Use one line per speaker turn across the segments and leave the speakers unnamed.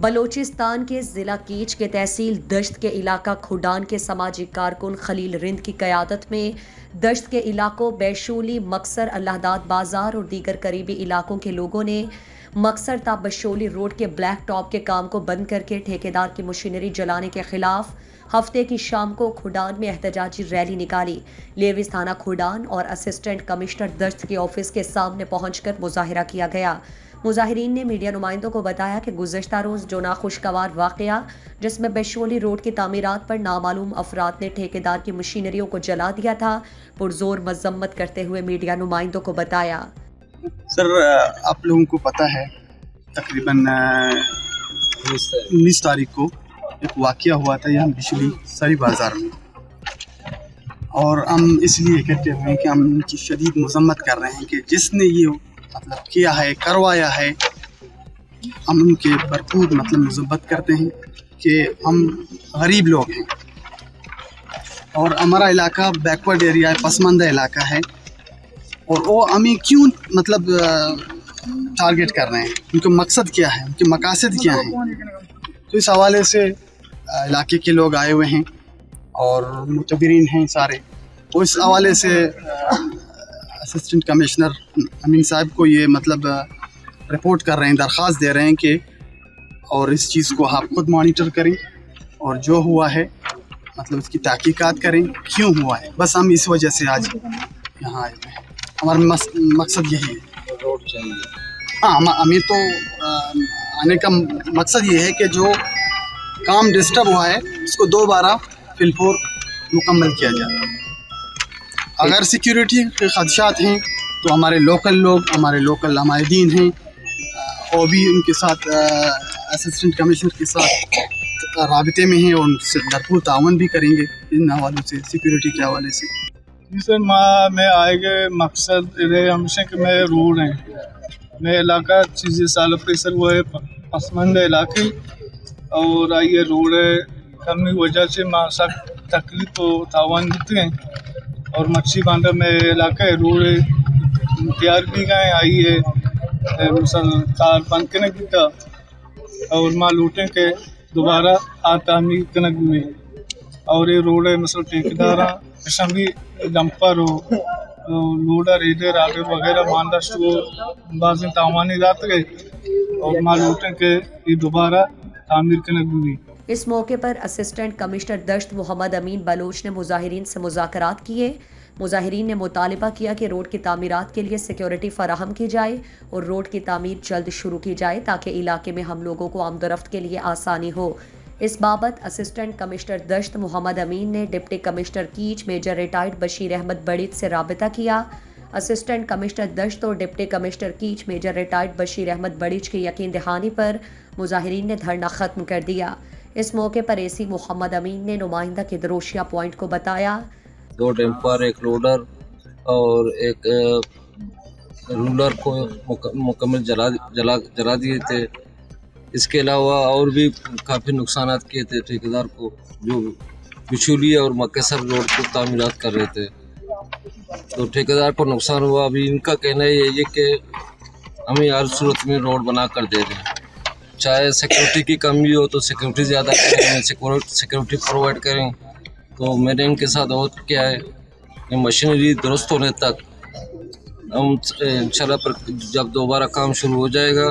بلوچستان کے ضلع کیچ کے تحصیل دشت کے علاقہ کھوڈان کے سماجی کارکن خلیل رند کی قیادت میں دشت کے علاقوں بیشولی، مکسر، اللہ داد بازار اور دیگر قریبی علاقوں کے لوگوں نے مکسر تا بشولی روڈ کے بلیک ٹاپ کے کام کو بند کر کے ٹھیکیدار کی مشینری جلانے کے خلاف ہفتے کی شام کو کھوڈان میں احتجاجی ریلی نکالی۔ لیوز تھانہ کھوڈان اور اسسٹنٹ کمشنر دشت کے آفس کے سامنے پہنچ کر مظاہرہ کیا گیا۔ مظاہرین نے میڈیا نمائندوں کو بتایا کہ گزشتہ روز جو ناخوشگوار واقعہ جس میں بیشولی روڈ کی تعمیرات پر نامعلوم افراد نے ٹھیکیدار کی مشینریوں کو جلا دیا تھا، پرزور مذمت کرتے ہوئے میڈیا نمائندوں کو بتایا۔
سر، آپ لوگوں کو پتہ ہے تقریباً 19 تاریخ کو ایک واقعہ ہوا تھا یہاں بشولی سری بازار میں، اور ہم اس لیے کہتے ہوئے کہ ہم ان کی شدید مذمت کر رہے ہیں کہ جس نے یہ مطلب کیا ہے، کروایا ہے، ہم ان کے بھرپور مذمت کرتے ہیں کہ ہم غریب لوگ ہیں اور ہمارا علاقہ بیکورڈ ایریا ہے، پسماندہ علاقہ ہے، اور وہ ہمیں کیوں ٹارگٹ کر رہے ہیں، ان کا مقصد کیا ہے، ان کے مقاصد کیا ہیں۔ تو اس حوالے سے علاقے کے لوگ آئے ہوئے ہیں اور معتبرین ہیں سارے، وہ اس حوالے سے اسسٹنٹ کمشنر امین صاحب کو یہ رپورٹ کر رہے ہیں، درخواست دے رہے ہیں کہ اور اس چیز کو آپ خود مانیٹر کریں اور جو ہوا ہے اس کی تحقیقات کریں، کیوں ہوا ہے۔ بس ہم اس وجہ سے آج یہاں آئے ہوئے ہیں، ہمارا مقصد یہی ہے۔
روڈ چاہیے،
ہاں، ہمیں تو آنے کا مقصد یہ ہے کہ جو کام ڈسٹرب ہوا ہے اس کو دوبارہ فی الفور مکمل کیا جائے۔ اگر سیکیورٹی کے خدشات ہیں تو ہمارے لوکل ہمارے دین ہیں، وہ بھی ان کے ساتھ اسسٹنٹ کمشنر کے ساتھ رابطے میں ہیں اور ان سے بھرپور تعاون بھی کریں گے ان حوالوں سے، سیکیورٹی کے حوالے سے۔
جیسے میں آئے گئے مقصد ہمیشہ کہ میں روڈ ہیں، میں علاقہ چیزیں سال پریسر وہ ہے پسماندہ علاقے، اور آئیے روڈ ہے کمی وجہ سے ماں سخت تکلیف و تاوان دیتے ہیں، اور مچھی باندھا میں علاقہ ہے، روڈ ہے تیار بھی گئے، آئیے کار بند کرنے کی تھا اور ماں لوٹیں کہ دوبارہ تعمیر کنک ہوئے، اور یہ روڈ ہے ٹھیکیدار بھی ڈمپر ہو لوڈر ایڈر آڈر وغیرہ ماندشت ہو بعض تاوانی رات گئے، اور ماں لوٹیں کہ یہ دوبارہ تعمیر کنک ہوئی۔
اس موقع پر اسسٹنٹ کمشنر دشت محمد امین بلوچ نے مظاہرین سے مذاکرات کیے۔ مظاہرین نے مطالبہ کیا کہ روڈ کی تعمیرات کے لیے سیکیورٹی فراہم کی جائے اور روڈ کی تعمیر جلد شروع کی جائے تاکہ علاقے میں ہم لوگوں کو آمد و رفت کے لیے آسانی ہو۔ اس بابت اسسٹنٹ کمشنر دشت محمد امین نے deputy commissioner Kech major retired Bashir Ahmed Barech سے رابطہ کیا۔ اسسٹنٹ کمشنر دشت اور deputy commissioner Kech major retired Bashir Ahmed Barech کی یقین دہانی پر مظاہرین نے دھرنا ختم کر دیا۔ اس موقع پر اے سی محمد امین نے نمائندہ کے دروشیا پوائنٹ کو بتایا،
2 ڈمپر، ایک لوڈر اور ایک رولر کو مکمل جلا دیے تھے۔ اس کے علاوہ اور بھی کافی نقصانات کیے تھے ٹھیکیدار کو، جو بشولی اور مکسر روڈ کو تعمیرات کر رہے تھے، تو ٹھیکیدار کو نقصان ہوا۔ ابھی ان کا کہنا یہ ہے کہ ہمیں ہر صورت میں روڈ بنا کر دے دیں، چاہے سیکورٹی کی کمی ہو تو سیکورٹی زیادہ کریں، ہمیں سیکورٹی پرووائڈ کریں۔ تو میں نے ان کے ساتھ اور کیا ہے کہ مشینری درست ہونے تک ہم انشاءاللہ پر جب دوبارہ کام شروع ہو جائے گا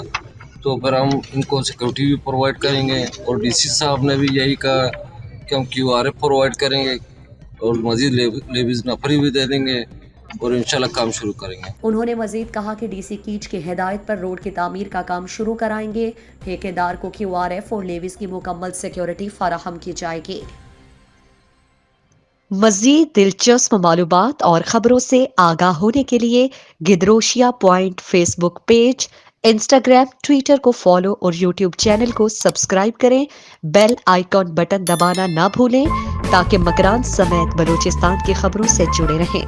تو پھر ہم ان کو سیکورٹی بھی پرووائڈ کریں گے، اور ڈی سی صاحب نے بھی یہی کہا کہ ہم QRA پرووائڈ کریں گے اور مزید لیویز نفری بھی دے دیں گے اور انشاءاللہ کام شروع کریں گے۔
انہوں نے مزید کہا کہ ڈی سی کیچ کی ہدایت پر روڈ کی تعمیر کا کام شروع کرائیں گے، ٹھیکیدار کو QRF اور لیویز کی مکمل سیکیورٹی فراہم کی جائے گی۔ مزید دلچسپ معلومات اور خبروں سے آگاہ ہونے کے لیے Gedrosia point Facebook page, Instagram, Twitter کو فالو اور یوٹیوب چینل کو سبسکرائب کریں۔ بیل آئیکن بٹن دبانا نہ بھولیں تاکہ مکران سمیت بلوچستان کی خبروں سے جڑے رہیں۔